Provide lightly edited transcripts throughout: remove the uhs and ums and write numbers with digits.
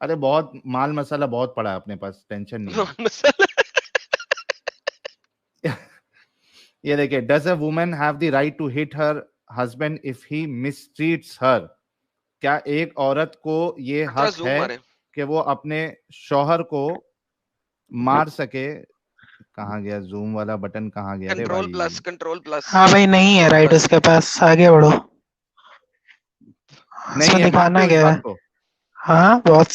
ارے بہت مال مسالہ بہت پڑا ہے اپنے پاس, ٹینشن نہیں ہے. یہ دیکھیں, does a woman have the right to hit her husband if he mistreats her. کیا ایک عورت کو یہ حق ہے کہ وہ اپنے شوہر کو مار سکے؟ کہاں گیا زوم والا بٹن, کہاں گیا رے بھائی؟ Control plus. ہاں بھائی نہیں ہے رائٹ اس کے پاس, آگے بڑھو. نہیں ہے, مانتے ہو اس بات کو؟ ہاں بہت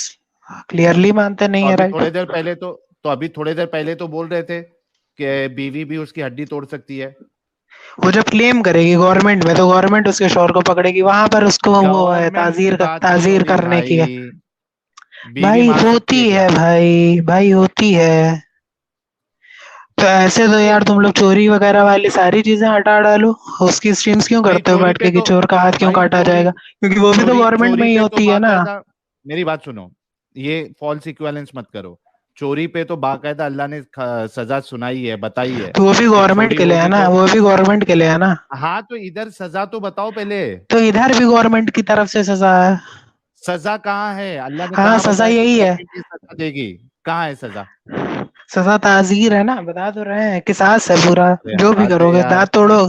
کلیئرلی مانتے نہیں ہے ابھی رائٹ. تھوڑے دیر پہلے تو ابھی تھوڑے دیر پہلے تو بول رہے تھے کہ بیوی بھی اس کی ہڈی توڑ سکتی ہے. وہ جب کلیم کرے گی گورنمنٹ میں تو گورنمنٹ اس کے شوہر کو پکڑے گی, وہاں پر اس کو وہ ہے گورنمنٹ کی بات نہیں ہو تعزیر رہی کرنے کی ہے. بھائی, بیوی بھائی مار سکتی ہوتی کیا؟ ہے بھائی ہوتی ہے. تو ایسے تو یار تم لوگ چوری وغیرہ والی ساری چیزیں ہٹا ڈالو, اس کی اسٹریمز کیوں نہیں کرتے ہو چوری بیٹھ پہ کے کہ تو چور کا ہاتھ کیوں بھائی, کاٹا جائے گا, کیونکہ وہ بھی تو گورنمنٹ میں چوری ہی پہ تو ہوتی ہے نا. میری بات سنو, یہ فالس ایکویلنس مت کرو. چوری پہ تو باقاعدہ اللہ نے سزا سنائی ہے, بتائی ہے تو وہ بھی کہ گورنمنٹ چوری کے لیے ہے ہوگی نا, تو. وہ بھی گورنمنٹ کے لیے ہے نا. ہاں تو ادھر سزا تو بتاؤ پہلے. تو ادھر بھی گورنمنٹ کی طرف سے سزا ہے. سزا کہاں ہے؟ اللہ نے ہاں کہاں سزا بتایا کہ یہی ہے, گورنمنٹ یہ سزا دے گی؟ کہاں ہے سزا؟ سزا تعزیر ہے نا, بتا تو رہے ہیں, قصاص ہے پورا. ارے جو بھی حد کرو ہے گے, یار. دانت توڑو,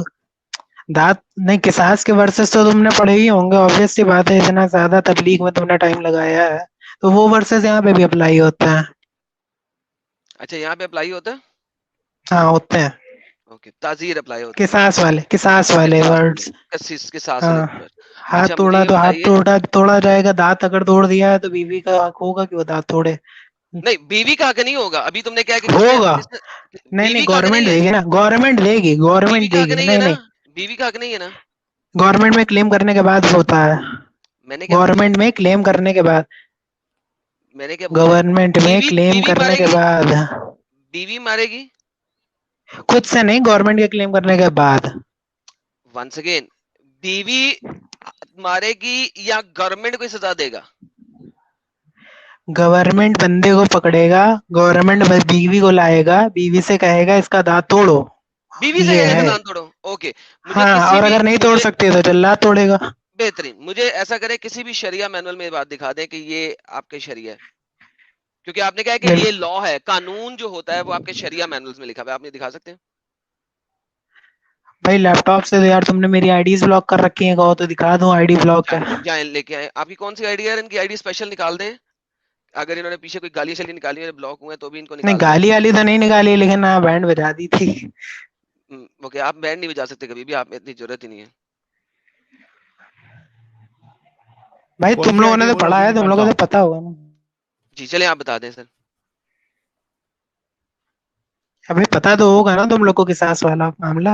دانت نہیں, قصاص کے ورسز تو تم نے پڑھے ہی ہوں گے, obvious سی بات ہے, اتنا زیادہ تبلیغ میں تم نے ٹائم لگایا ہے تو وہ ورسز یہاں پہ بھی اپلائی ہوتے ہیں. اچھا یہاں پہ اپلائی ہوتا ہے, ہاں ہوتے ہیں, اوکے, تعزیر اپلائی ہوتی ہے, قصاص والے ورڈز. کے ساتھ ہاں, والے. ہاتھ اچھا مجھے توڑا یہ تو ہاتھ بتائیے, توڑا جائے گا, دانت اگر توڑ دیا ہے تو بیوی کا حق ہوگا کہ وہ دانت توڑے. نہیں بیوی کا حق نہیں ہوگا. ابھی تم نے کیا کہ ہوگا, نہیں بیوی کا حق گورنمنٹ نہیں دے ہے, گی نا, گورنمنٹ دے گی, بیوی گورنمنٹ کا دے حق گی. نہیں ہے نہیں نا, نہیں, بیوی کا حق نہیں ہے نا. گورنمنٹ میں کلیم کرنے کے بعد ہوتا ہے, میں نے کیا پوچھا, گورنمنٹ میں کلیم کرنے کے بعد, میں نے کیا پوچھا, گورنمنٹ میں کلیم بیوی کرنے مارے کے گی, بعد, بیوی مارے گی خود سے نہیں, گورنمنٹ کے کلیم کرنے کے بعد. ونس اگین, بیوی مارے گی یا گورنمنٹ کو سزا دے گا؟ گورنمنٹ بندے کو پکڑے گا, گورنمنٹ بیوی کو لائے گا, بیوی سے کہے گا اس کا دانت توڑو. بیوی سے یہ کہے گا ہے, دانت توڑو, اوکے. مجھے ہاں, کسی اور بھی اگر نہیں توڑ سکتے تو جلاد توڑے گا. بہترین, مجھے ایسا کرے کسی بھی شریعہ مینول میں بات دکھا دیں کہ یہ آپ کے شریعہ ہے, کیونکہ آپ نے کہا کہ یہ لا ہے, قانون جو ہوتا ہے وہ آپ کے شریعہ مینولز میں لکھا ہوا ہے, آپ نے دکھا سکتے ہیں؟ بھائی لیپ ٹاپ سے یار تم نے میری آئی ڈیز بلاک کر رکھی ہیں, کہو تو دکھا دوں آئی ڈی بلاک ہے. جائیں لے کے آئیں, آپ کی کون سی آئی ڈی ہے, ان کی آئی ڈی اسپیشل نکال دیں, اگر انہوں نے پیچھے کوئی گالی شالی نکالی ہے بلاک ہوئے تو بھی ان کو نہیں نکال دیں. گالی والی تو نہیں نکالی, لیکن ہاں بینڈ بجا دی تھی. اوکے, آپ بینڈ نہیں بجا سکتے کبھی بھی, آپ میں اتنی ضرورت ہی نہیں ہے. بھائی کون تم سی لوگوں آئی نے ڈی تو بولو پڑھا ابھی ہے, تم نکالتا لوگوں کو ہوں. تو پتا ہوگا نا. جی چلیں آپ بتا دیں سر. ابھی پتا تو ہوگا نا تم لوگ کو قصاص والا معاملہ.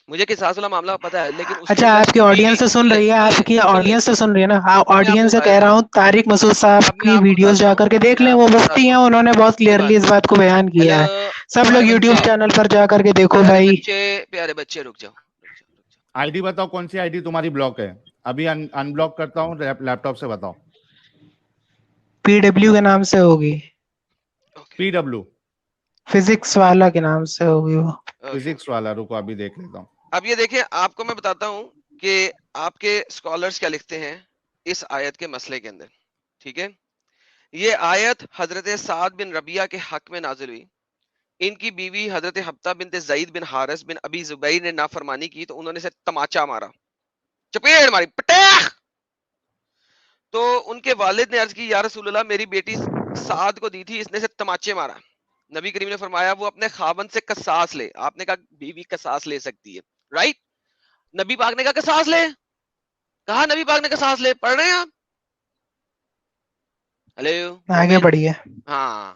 مجھے قصاص والا معاملہ پتا ہے, لیکن اس کے اچھا اندر آپ کی بیوی آڈینس تو سن رہی ہے, آپ کی آڈینس تو سن رہی ہے نا, اب میں آپ کو آڈینس سے بتا کہہ دیتا رہا ہوں, ہوں طارق مسعود صاحب اب میں کی آپ کو ویڈیوز بتاتا جا ہوں, کر کے دیکھ میں لیں, آپ وہ کو مفتی بتاتا ہیں, ہوں. انہوں نے بہت کوئی کلیئرلی اس بات کو بیان ہیلو کیا ہے. سب پیارے لوگ بچے, یوٹیوب چینل پر جا کر کے دیکھو پیارے بھائی. بچے, پیارے بچے, رک جاؤ رک جاؤ رک جاؤ. آئی ڈی بتاؤ, کون سی آئی ڈی تمہاری بلاک ہے؟ ابھی ان بلاک کرتا ہوں, لیپ ٹاپ سے بتاؤ. پی ڈبلیو کے نام سے ہوگی, پی ڈبلو فزکس والا کے نام سے ہوگی وہ. فزکس والا, رکو ابھی دیکھ لیتا ہوں. اب یہ دیکھیں, آپ کو میں بتاتا ہوں کہ آپ کے اسکالرس کیا لکھتے ہیں اس آیت کے مسئلے کے اندر, ٹھیک ہے. یہ آیت حضرت سعد بن ربیعہ کے حق میں نازل ہوئی. ان کی بیوی حضرت حبتہ بنت زید بن حارث بن ابی زبیر نے نافرمانی کی تو انہوں نے اسے تماچا مارا, چپیڑ ماری, پٹیخ. تو ان کے والد نے عرض کی, یا رسول اللہ میری بیٹی سعد کو دی تھی, اس نے اسے تماچے مارا. نبی کریم نے فرمایا وہ اپنے خاوند سے قصاص لے. آپ نے کہا بیوی قصاص لے سکتی ہے, رائٹ. نبی پاک نے کہا قصاص لے, کہا نبی پاک نے قصاص لے, پڑھ رہے ہیں آپ؟ ہلو آگے مومن, بڑھیے. ہاں.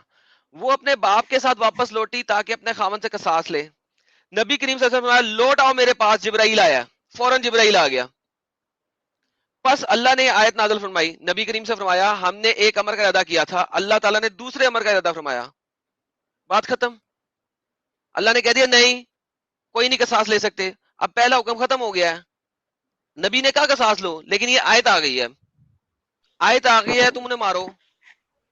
وہ اپنے باپ کے ساتھ واپس لوٹی تاکہ اپنے خاوند سے قصاص لے. نبی کریم صلی اللہ علیہ وسلم لوٹ آؤ میرے پاس, جبرائیل آیا. فوراً جبرائیل آ گیا. پس اللہ نے آیت نازل فرمائی. نبی کریم سے فرمایا ہم نے ایک امر کا ارادہ کیا تھا, اللہ تعالیٰ نے دوسرے امر کا ارادہ فرمایا. بات ختم. اللہ نے کہہ دیا نہیں کوئی نہیں قصاص لے سکتے, اب پہلا حکم ختم ہو گیا ہے. نبی نے کہا قصاص لو, لیکن یہ آیت آ گئی ہے, آیت آ گئی ہے, تم نے مارو,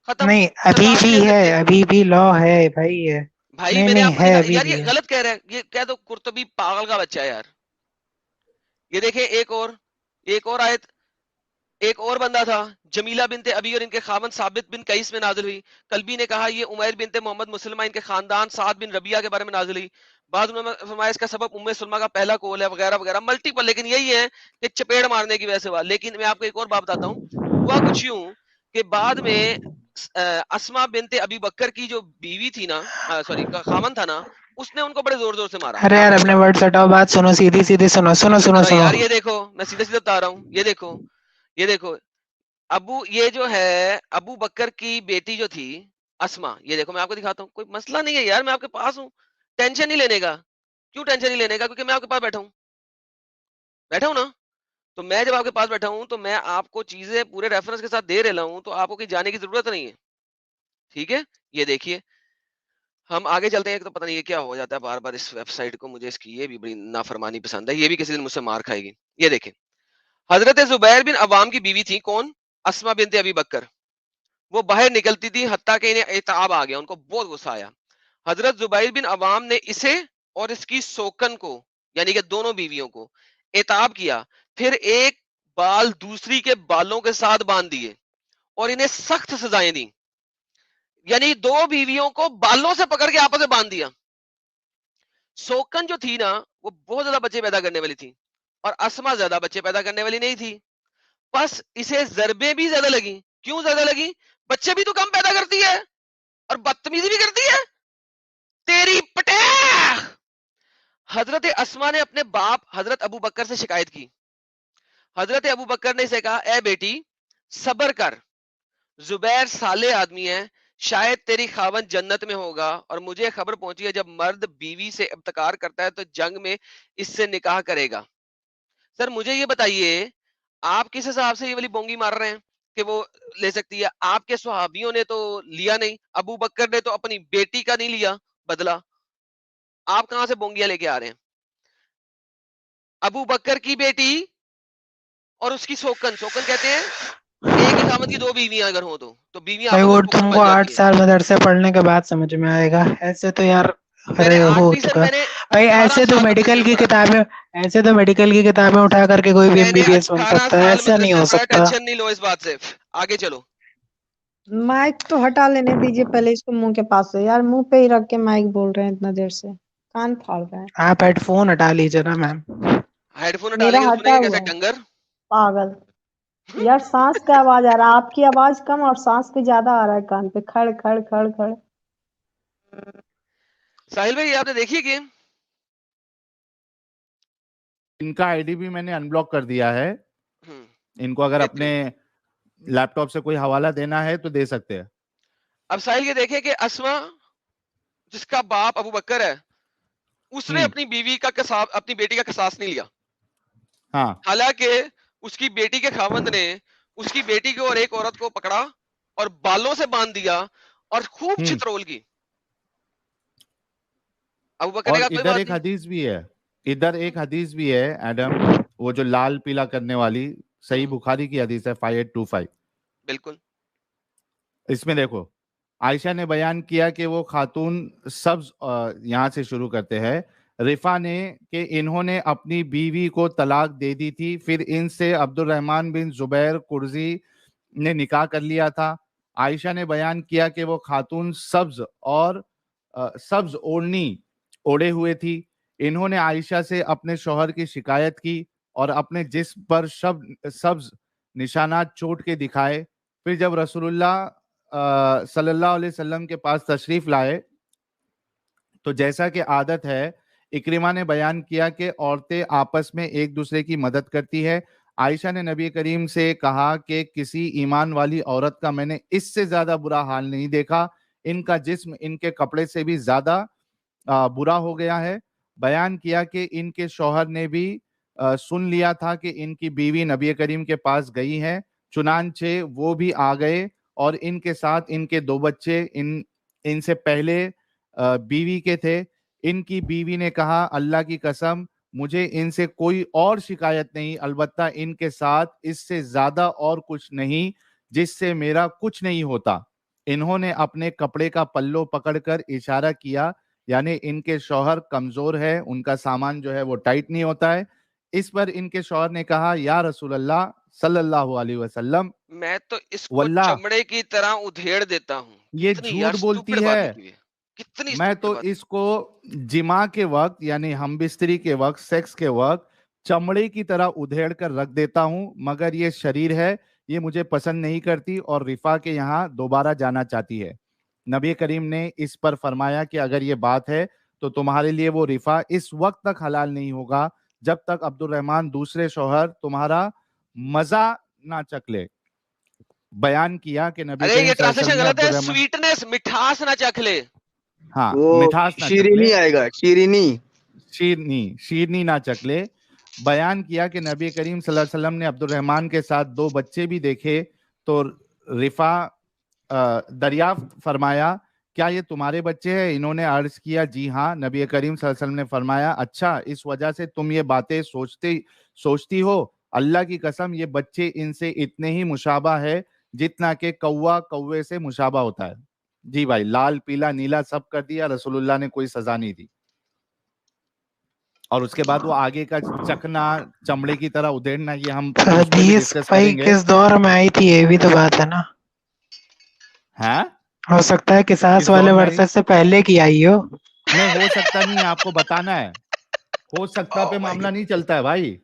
ختم. نہیں ابھی قصاص بھی نہیں لے ہے, سکتے. ابھی بھی لا ہے بھائی. ہے بھائی نہیں میں نے نہیں آپ کو ہے, دکھا, ابھی یار بھی یہ ہے. غلط کہہ رہا ہے, یہ کہہ دو قرطبی پاگل کا بچہ ہے یار. یہ دیکھیں ایک اور آیت, ایک اور بندہ تھا جمیلہ بنت ابی اور ان کے خاوند ثابت بن قیس میں نازل ہوئی. قلبی نے کہا یہ عمیر بنت محمد مسلمہ ان کے خاندان سعد بن ربیعہ کے بارے میں نازل ہوئی. بعض انہوں نے فرمایا اس کا سبب ام سلمہ کا پہلا کول ہے وغیرہ وغیرہ ملٹیپل, لیکن یہی ہے کہ چپیڑ مارنے کی وجہ سے ہوا. لیکن میں آپ کو ایک اور بات بتاتا ہوں, ہوا کچھ یوں کہ بعد میں اسما بنت ابی بکر کی جو بیوی تھی نا, سوری خاوند تھا نا, اس نے ان کو بڑے زور زور سے مارا. ارے یار اپنے ورڈ ہٹاؤ, بات سنو, سیدھی سیدھی سنو سنو سنو سنو یار یہ دیکھو میں سیدھے سیدھے بتا رہا ہوں, یہ دیکھو یہ دیکھو یہ جو ہے ابو بکر کی بیٹی جو تھی اسما, یہ دیکھو میں آپ کو دکھاتا ہوں, کوئی مسئلہ نہیں ہے یار, میں آپ کے پاس ہوں, ٹینشن نہیں لینے کا. کیوں ٹینشن نہیں لینے کا؟ کیونکہ میں آپ کے پاس بیٹھا ہوں نا. تو میں جب آپ کے پاس بیٹھا ہوں تو میں آپ کو چیزیں پورے ریفرنس کے ساتھ دے رہا ہوں, تو آپ کو کہیں جانے کی ضرورت نہیں ہے. ٹھیک ہے, یہ دیکھیے ہم آگے چلتے ہیں. تو پتہ نہیں یہ کیا ہو جاتا ہے بار بار اس ویب سائٹ کو, مجھے اس کی یہ بھی بڑی نافرمانی پسند ہے, یہ بھی کسی دن مجھ سے مار کھائے گی. یہ دیکھیں, حضرت زبیر بن عوام کی بیوی تھی کون؟ اسما بنت ابی بکر. وہ باہر نکلتی تھی حتیٰ کہ انہیں اعتاب آ گیا, ان کو بہت غصہ آیا. حضرت زبیر بن عوام نے اسے اور اس کی سوکن کو, یعنی کہ دونوں بیویوں کو اعتاب کیا, پھر ایک بال دوسری کے بالوں کے ساتھ باندھ دیے اور انہیں سخت سزائیں دی. یعنی دو بیویوں کو بالوں سے پکڑ کے آپس میں باندھ دیا. سوکن جو تھی نا وہ بہت زیادہ بچے پیدا کرنے والی تھی, اور اسما زیادہ بچے پیدا کرنے والی نہیں تھی. بس اسے ضربیں بھی زیادہ لگی. کیوں زیادہ لگی؟ بچے بھی تو کم پیدا کرتی ہے اور بدتمیزی بھی کرتی ہے تیری پٹیخ. حضرت اسما نے اپنے باپ حضرت ابو بکر سے شکایت کی. حضرت ابو بکر نے اسے کہا اے بیٹی صبر کر, زبیر صالح آدمی ہے, شاید تیری خاوند جنت میں ہوگا, اور مجھے خبر پہنچی ہے جب مرد بیوی سے ابتکار کرتا ہے تو جنگ میں اس سے نکاح کرے گا. سر مجھے یہ بتائیے آپ کس حساب سے یہ والی بونگی مار رہے ہیں کہ وہ لے سکتی ہے؟ آپ کے صحابیوں نے تو لیا نہیں, ابو بکر نے تو اپنی بیٹی کا نہیں لیا بدلا, آپ کہاں سے بونگیاں لے کے آ رہے ہیں؟ ابو بکر کی بیٹی اور اس کی سوکن کہتے ہیں ایک ہی خاوند کی دو بیویاں اگر ہوں تو بیویاں آپس میں تم کو 8 سال مدرسے پڑھنے کے بعد سمجھ میں آئے گا, ایسے تو یار ہو چکا بھائی. ایسے تو میڈیکل کی کتابیں اٹھا کر کے کوئی بھی MBBS بن سکتا ہے, ایسا نہیں ہو سکتا. ٹینشن نہیں لو اس بات سے, آگے چلو. مائک تو ہٹا لینے دیجیے پہلے اس کو منہ کے پاس سے, یار منہ پہ ہی رکھ کے مائک بول رہے ہیں اتنا دیر سے, کان پھاڑ رہے ہیں. آپ ہیڈ فون ہٹا لیجیے نا میم. ہیڈ فون میرا ہٹا ہٹا کیسے ہوا ڈنگر پاگل یار, سانس کا آواز آ رہا ہے, آپ کی آواز کم اور سانس پہ زیادہ آ رہا ہے کان پہ, کھڑ کھڑ کھڑ کھڑ. ساحل بھائی آپ نے دیکھی گیم؟ ان کا آئی ڈی بھی میں نے ان بلاک کر دیا ہے, ان کو اگر اپنے لیپ ٹاپ سے کوئی حوالہ دینا ہے تو دے سکتے ہیں. اب ساحل یہ دیکھیں کہ اسما جس کا باپ ابو بکر ہے اس نے اپنی بیوی کا اپنی بیٹی کا قصاص نہیں لیا, حالانکہ اس کی بیٹی کے خاوند نے اس کی بیٹی کو اور ایک عورت کو پکڑا اور بالوں سے باندھ دیا اور خوب چترول کی. ابو بکر نے کہا کوئی بات نہیں. ادھر ایک حدیث بھی ہے ایڈم, وہ جو لال پیلا کرنے والی, صحیح بخاری کی حدیث ہے 5825. بالکل. اس میں دیکھو عائشہ نے بیان کیا کہ وہ خاتون سبز, یہاں سے شروع کرتے ہیں, رفا نے کہ انہوں نے اپنی بیوی کو طلاق دے دی تھی, پھر ان سے عبد الرحمن بن زبیر قرظی نے نکاح کر لیا تھا. عائشہ نے بیان کیا کہ وہ خاتون سبز اوڑھنی اوڑے ہوئے تھی. انہوں نے عائشہ سے اپنے شوہر کی شکایت کی اور اپنے جسم پر سبز نشانات چوٹ کے دکھائے. پھر جب رسول اللہ صلی اللہ علیہ وسلم کے پاس تشریف لائے تو جیسا کہ عادت ہے, اکرمہ نے بیان کیا کہ عورتیں آپس میں ایک دوسرے کی مدد کرتی ہے. عائشہ نے نبی کریم سے کہا کہ کسی ایمان والی عورت کا میں نے اس سے زیادہ برا حال نہیں دیکھا, ان کا جسم ان کے کپڑے سے بھی زیادہ برا ہو گیا ہے. بیان کیا کہ ان کے شوہر نے بھی سن لیا تھا کہ ان کی بیوی نبی کریم کے پاس گئی ہے, چنانچہ وہ بھی آ گئے اور ان کے ساتھ ان کے 2 بچے ان سے پہلے بیوی کے تھے. ان کی بیوی نے کہا اللہ کی قسم مجھے ان سے کوئی اور شکایت نہیں, البتہ ان کے ساتھ اس سے زیادہ اور کچھ نہیں جس سے میرا کچھ نہیں ہوتا. انہوں نے اپنے کپڑے کا پلو پکڑ کر اشارہ کیا, یعنی ان کے شوہر کمزور ہے, ان کا سامان جو ہے وہ ٹائٹ نہیں ہوتا ہے. اس پر ان کے شوہر نے کہا یا رسول اللہ صلی اللہ علیہ وسلم. میں تو اس کو چمڑے کی طرح ادھیڑ دیتا ہوں. یہ جھوٹ بولتی ہے. میں تو اس کو جماع کے وقت یعنی ہم بستری کے وقت سیکس کے وقت چمڑے کی طرح ادھیڑ کر رکھ دیتا ہوں، مگر یہ شریر ہے، یہ مجھے پسند نہیں کرتی اور رفا کے یہاں دوبارہ جانا چاہتی ہے. نبی کریم نے اس پر فرمایا کہ اگر یہ بات ہے تو تمہارے لیے وہ رفا اس وقت تک حلال نہیں ہوگا جب تک عبد الرحمن دوسرے شوہر تمہارا مزہ نہ چکھ لے. بیان کیا کہ نبی کریم یہ ٹرانسلیشن غلط ہے، سویٹنس، مٹھاس نہ چکھ لے. ہاں مٹھاس نہ شیرینی آئے گا، شیرنی نہ چکھ لے. بیان کیا کہ نبی کریم صلی اللہ علیہ وسلم نے عبد الرحمن کے ساتھ 2 بچے بھی دیکھے تو رفا دریافت فرمایا کیا یہ تمہارے بچے ہیں؟ انہوں نے عرض کیا جی ہاں. نبی کریم صلی اللہ علیہ وسلم نے فرمایا اچھا اس وجہ سے تم یہ باتیں سوچتی ہو؟ اللہ کی قسم یہ بچے ان سے اتنے ہی مشابہ ہے جتنا کہ کوا کوے سے مشابہ ہوتا ہے. جی بھائی، لال پیلا نیلا سب کر دیا، رسول اللہ نے کوئی سزا نہیں دی. اور اس کے بعد وہ آگے کا چکنا، چمڑے کی طرح ادھیڑنا، یہ ہم حدیث بھائی کس دور میں آئی تھی یہ بھی تو بات ہے نا. ہاں ہو سکتا ہے قصاص والے ورثے سے پہلے کی آئی ہو. نہیں ہو سکتا، نہیں آپ کو بتانا ہے. ہو سکتا پہ معاملہ نہیں چلتا ہے بھائی.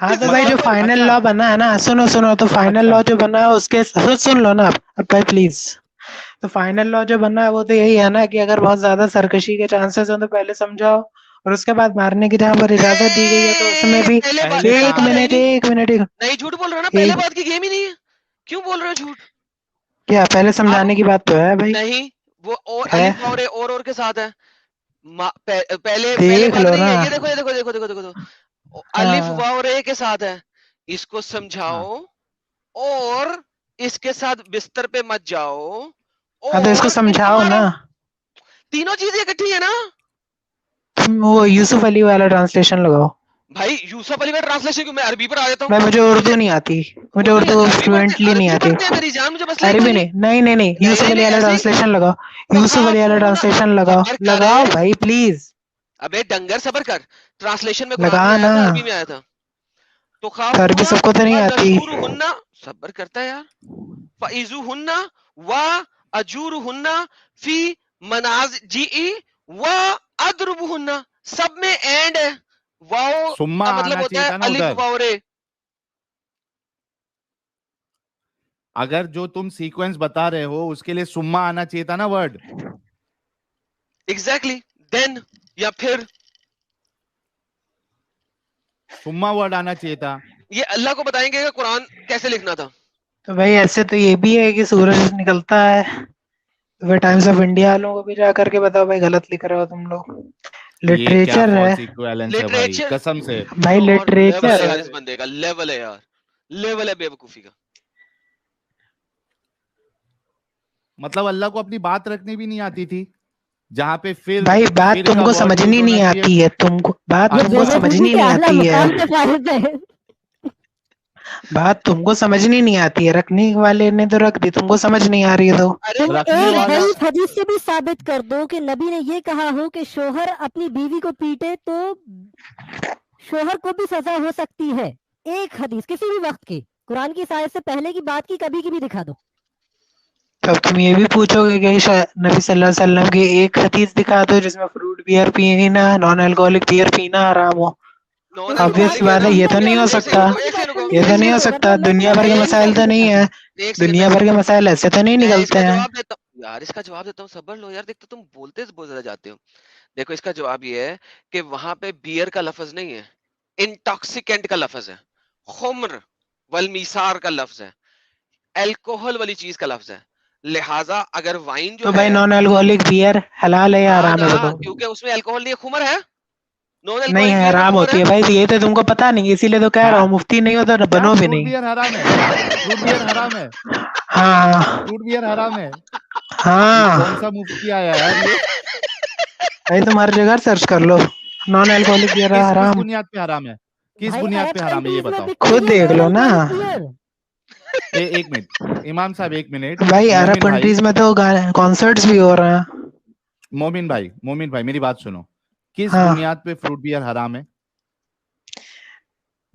ہاں تو بھائی جو فائنل لا بنا ہے نا، سنو تو فائنل لا جو بنا ہے اس کے سن لو نا بھائی پلیز. تو فائنل لا جو بنا ہے وہ تو یہی ہے نا کہ اگر بہت زیادہ سرکشی کے چانسز ہیں تو پہلے سمجھاؤ اور اس کے بعد مارنے کی جہاں پر اجازت دی گئی ہے تو اس میں بھی ایک منٹ نہیں جھوٹ بول رہے ہو نا، پہلے بات کی گیم ہی نہیں ہے. کیوں بول رہے ہو جھوٹ؟ کیا پہلے سمجھانے کی بات تو ہے بھائی؟ نہیں وہ اور کے ساتھ ہے. پہلے بات نہیں ہے. یہ دیکھو الف واو رے کے ساتھ ہے. اس کو سمجھاؤ اور اس کے ساتھ بستر پہ مت جاؤ. تو اس کو سمجھاؤ نا. تینوں چیزیں اکٹھی ہے نا. وہ یوسف علی والا ٹرانسلیشن لگاؤ بھائی. یوسف علی والا ٹرانسلیشن کیوں؟ میں عربی پر آ جاتا ہوں. میں مجھے اردو نہیں آتی، مجھے اردو فلوئنٹلی نہیں آتی. عربی نہیں یوسف علی والا ٹرانسلیشن لگاؤ. یوسف علی والا ٹرانسلیشن لگاؤ بھائی پلیز. ابے ڈنگر صبر کر. ٹرانسلیشن میں لگا نا، عربی میں آیا تھا تو عربی سب کو تو نہیں آتی. صبر کرتا ہے یار. فَإِذُوهُنَّ وَأَجُورُهُنَّ فِي مَنَازِجِهِ وَأَضْرِبُوهُنَّ. سب میں اینڈ ہے. واو کا مطلب ہوتا ہے الف واو رے. اگر جو تم سیکوینس بتا رہے ہو اس کے لیے سما آنا چاہیے تھا نا ورڈ. ایگزیکٹلی. دین یا پھر سما ورڈ آنا چاہیے تھا. یہ اللہ کو بتائیں گے کہ قرآن کیسے لکھنا تھا. تو بھائی ایسے تو یہ بھی ہے کہ سورج نکلتا ہے. وہ ٹائمز آف انڈیا والوں کو بھی جا کر کے بتاؤ بھائی غلط لکھ رہے ہو تم لوگ. لٹریچر ہے قسم سے بھائی، لٹریچر اس بندے کا لیول ہے یار، لیول ہے بے وقوفی کا. مطلب اللہ کو اپنی بات رکھنی بھی نہیں آتی تھی جہاں پہ پھر بھائی بات تم کو سمجھنی نہیں آتی ہے. تم کو بات تم کو سمجھنی نہیں آتی ہے. بات تم کو سمجھنی نہیں آتی ہے. رکھنے والے نے تو رکھ دی، تم کو سمجھ نہیں آ رہی ہے. تو حدیث سے بھی ثابت کر دو کہ نبی نے یہ کہا ہو کہ شوہر اپنی بیوی کو پیٹے تو شوہر کو بھی سزا ہو سکتی ہے. ایک حدیث کسی بھی وقت کی، قرآن کی آیت سے پہلے کی بات کی کبھی کی بھی دکھا دو. تب تم یہ بھی پوچھو گے کہ نبی صلی اللہ علیہ وسلم کی ایک حدیث دکھا دو جس میں فروٹ بیئر پینا، نان الکوہلک بیئر پینا حرام ہو. obvious بات ہے، یہ تو نہیں ہو سکتا. یہ تو نہیں ہو سکتا. دنیا بھر کے مسائل تو نہیں ہے، دنیا بھر کے مسائل ایسے تو نہیں نکلتے ہیں یار. اس کا جواب دیتا ہوں، صبر لو یار. دیکھتے تم بولتے بہت زیادہ جاتے ہو. دیکھو اس کا جواب یہ ہے کہ وہاں پہ بیئر کا لفظ نہیں ہے، انٹاکسیکینٹ کا لفظ ہے. خمر والمیسار کا لفظ ہے، الکوہل والی چیز کا لفظ ہے. لہٰذا اگر وائن جو تو بھائی نان الکوہلک بیئر حلال ہے یا حرام ہے؟ کیونکہ اس میں الکوہل نہیں، خمر ہے. نہیں ہے، حرام ہوتی ہے بھائی. یہ تو تم کو پتا نہیں، اسی لیے تو کہہ رہا ہوں مفتی نہیں ہوتا بنو بھی نہیں. حرام ہے. فروٹ بیئر حرام ہے. ہاں فروٹ بیئر حرام ہے. ہاں کون سا مفتی آیا ہے بھائی؟ تم ہر جگہ سرچ کر لو نان الکوہلک بیئر حرام. کس بنیاد پہ حرام ہے؟ کس بنیاد پہ حرام ہے یہ بتاؤ. خود دیکھ لو نا. ایک منٹ امام صاحب، ایک منٹ بھائی. عرب کنٹریز میں تو کانسرٹس بھی ہو رہے ہیں. مومن بھائی میری بات سنو. کس بنیاد پہ فروٹ بیئر حرام ہے؟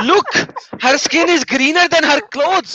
Look, her skin is greener than her clothes.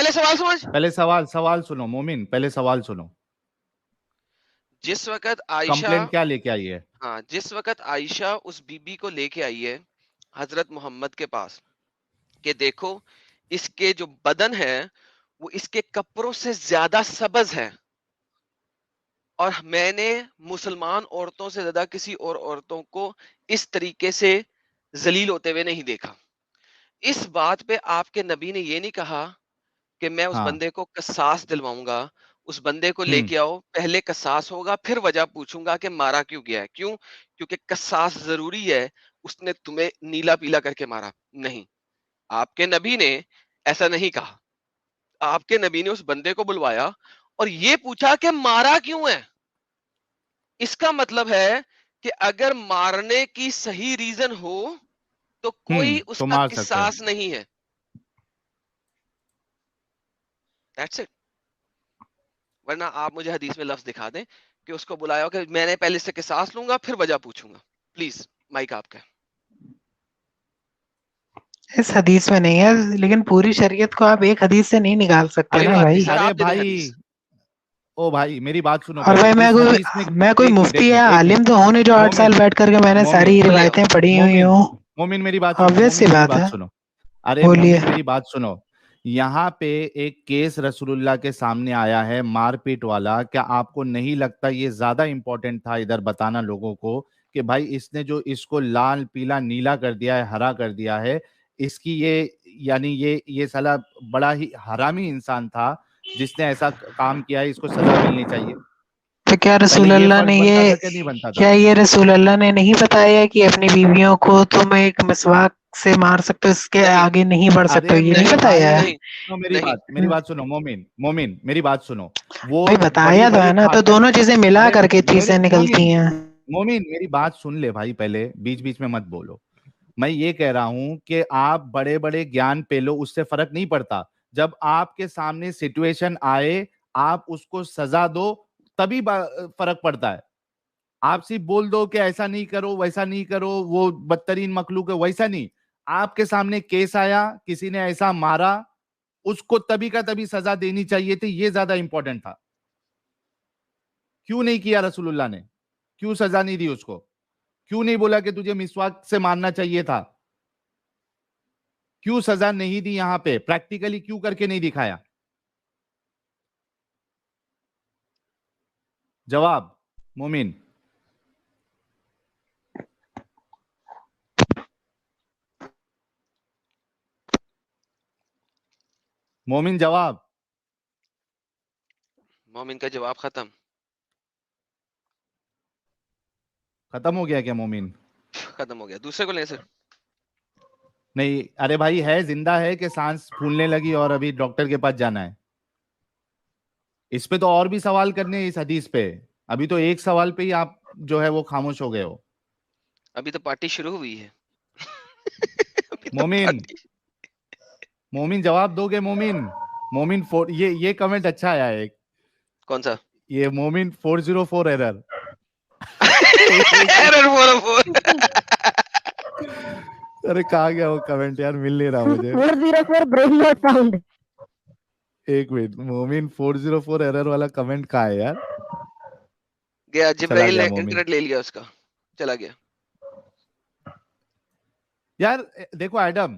پہلے سوال سمجھ, پہلے سوال سنو مومن, پہلے سوال سنو. جس وقت عائشہ کمپلینٹ کیا لے کے آئی ہے؟ ہاں, جس وقت عائشہ اس بی بی کو لے کے آئی ہے حضرت محمد کے پاس کہ دیکھو اس کے جو بدن ہے وہ اس کے کپڑوں سے زیادہ سبز ہے, اور میں نے مسلمان عورتوں سے زیادہ کسی اور عورتوں کو اس طریقے سے ذلیل ہوتے ہوئے نہیں دیکھا. اس بات پہ آپ کے نبی نے یہ نہیں کہا کہ میں اس بندے کو قصاص دلواؤں گا, اس بندے کو لے کے آؤ, پہلے قصاص ہوگا پھر وجہ پوچھوں گا کہ مارا کیوں گیا ہے. کیوں؟ کیونکہ قصاص ضروری ہے, اس نے تمہیں نیلا پیلا کر کے مارا نہیں. آپ کے نبی نے ایسا نہیں کہا. آپ کے نبی نے اس بندے کو بلوایا اور یہ پوچھا کہ مارا کیوں ہے. اس کا مطلب ہے کہ اگر مارنے کی صحیح ریزن ہو تو کوئی اس کا قصاص نہیں ہے. That's it. ورنہ آپ مجھے حدیث میں لفظ دکھا دیں کہ اس کو بلایا کہ میں نے پہلے سے قصاص لوں گا پھر وجہ پوچھوں گا. پلیز مائک آپ کا. اس حدیث میں نہیں ہے, لیکن پوری شریعت کو آپ ایک حدیث سے نہیں نکال سکتے نا بھائی. ارے بھائی, او بھائی میری بات سنو. اور بھائی میں کوئی مفتی یا عالم تو ہوں نہیں جو 8 سال بیٹھ کر کے میں نے ساری روایتیں پڑھی ہوئی ہوں. مومن میری بات سنو. ارے میری بات سنو. یہاں پہ ایک کیس رسول اللہ کے سامنے آیا ہے مار پیٹ والا. کیا آپ کو نہیں لگتا یہ زیادہ امپورٹنٹ تھا ادھر بتانا لوگوں کو کہ بھائی اس نے جو اس کو لال پیلا نیلا کر دیا ہے, ہرا کر دیا ہے, اس کی یہ یعنی یہ سالا بڑا ہی حرامی انسان تھا جس نے ایسا کام کیا ہے, اس کو سزا ملنی چاہیے. تو کیا رسول اللہ نے یہ رسول اللہ نے نہیں بتایا کہ اپنی بیویوں کو تم ایک مسواک سے مار سکتے ہو, اس کے آگے نہیں بڑھ سکتے, یہ نہیں بتایا ہے؟ میری بات سنو مومن میری بات سنو. وہ بتایا تو ہے نا, تو دونوں چیزیں ملا کر کے چیزیں نکلتی ہیں. مومن میری بات سن لے بھائی, پہلے بیچ بیچ میں مت بولو. میں یہ کہہ رہا ہوں کہ آپ بڑے بڑے گیان پہ لو, اس سے فرق نہیں پڑتا. جب آپ کے سامنے سچویشن آئے آپ اس کو سزا دو تبھی فرق پڑتا ہے. آپ صرف بول دو کہ ایسا نہیں کرو ویسا نہیں کرو, وہ بدترین مخلوق ہے, ویسا نہیں. آپ کے سامنے کیس آیا, کسی نے ایسا مارا, اس کو تبھی کا تبھی سزا دینی چاہیے تھی, یہ زیادہ امپورٹنٹ تھا. کیوں نہیں کیا رسول اللہ نے؟ کیوں سزا نہیں دی اس کو؟ کیوں نہیں بولا کہ تجھے مسواک سے مارنا چاہیے تھا؟ کیوں سزا نہیں دی یہاں پہ؟ پریکٹیکلی کیوں کر کے نہیں دکھایا؟ جواب مومن. مومن جواب. مومن کا جواب ختم ہو گیا کیا؟ مومن ختم ہو گیا. دوسرے کو لیں سر. نہیں ارے بھائی ہے, زندہ ہے کہ سانس پھولنے لگی اور ابھی ڈاکٹر کے پاس جانا ہے؟ اس پہ تو اور بھی سوال کرنے ہیں اس حدیث پہ. ابھی تو ایک سوال پہ ہی آپ جو ہے وہ خاموش ہو گئے ہو. ابھی تو پارٹی شروع ہوئی ہے. مومن جواب دو گے؟ مومن یہ کمنٹ اچھا آیا ہے. کون سا؟ یہ مومن 404 ایرر. ارے کہاں گیا وہ کمنٹ یار, مل نہیں رہا مجھے. 404 ایک منٹ, مومن 404 ایرر والا کمنٹ کہاں ہے یار؟ گیا جبرائیل نے انٹرنیٹ لے لیا اس کا, چلا گیا. یار دیکھو ایڈم,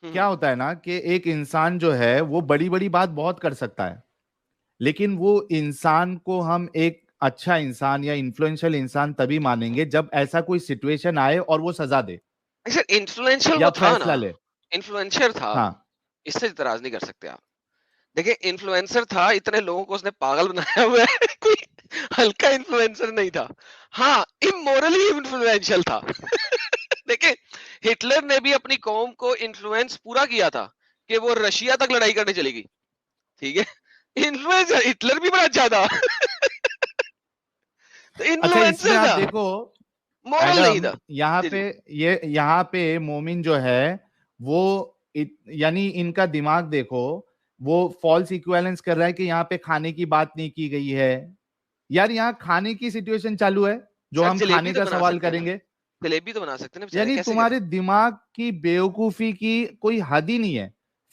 کیا ہوتا ہے نا کہ ایک انسان جو ہے وہ بڑی بڑی بات بہت کر سکتا ہے, لیکن وہ انسان کو ہم ایک اچھا انسان یا انفلوئنشل انسان تبھی مانیں گے جب ایسا کوئی سچویشن آئے اور وہ سزا دے یا فیصلہ لے. انفلوئنسر تھا, اس سے اعتراض نہیں کر سکتے آپ. دیکھیں انفلوئنسر تھا, اتنے لوگوں کو اس نے پاگل بنایا ہوا ہے, کوئی ہلکا انفلوئنسر نہیں تھا. ہاں امورلی انفلوئنشل تھا. دیکھیں ہٹلر نے بھی اپنی قوم کو انفلوئنس پورا کیا تھا کہ وہ رشیا تک لڑائی کرنے چلے گی. ٹھیک ہے, انفلوئنسر ہٹلر بھی بڑا اچھا تھا. اچھا دیکھو یہاں پہ مومن جو ہے وہ یعنی ان کا دماغ دیکھو, وہ فالس ایکویلنس کر رہا ہے کہ یہاں پہ کھانے کی بات نہیں کی گئی ہے. یار یہاں کھانے کی سچویشن چالو ہے جو ہم کھانے کا سوال کریں گے. جلیبی تو بنا سکتے ہیں, یعنی تمہارے دماغ کی بیوقوفی کی کوئی حد ہی نہیں ہے.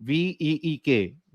VEEK,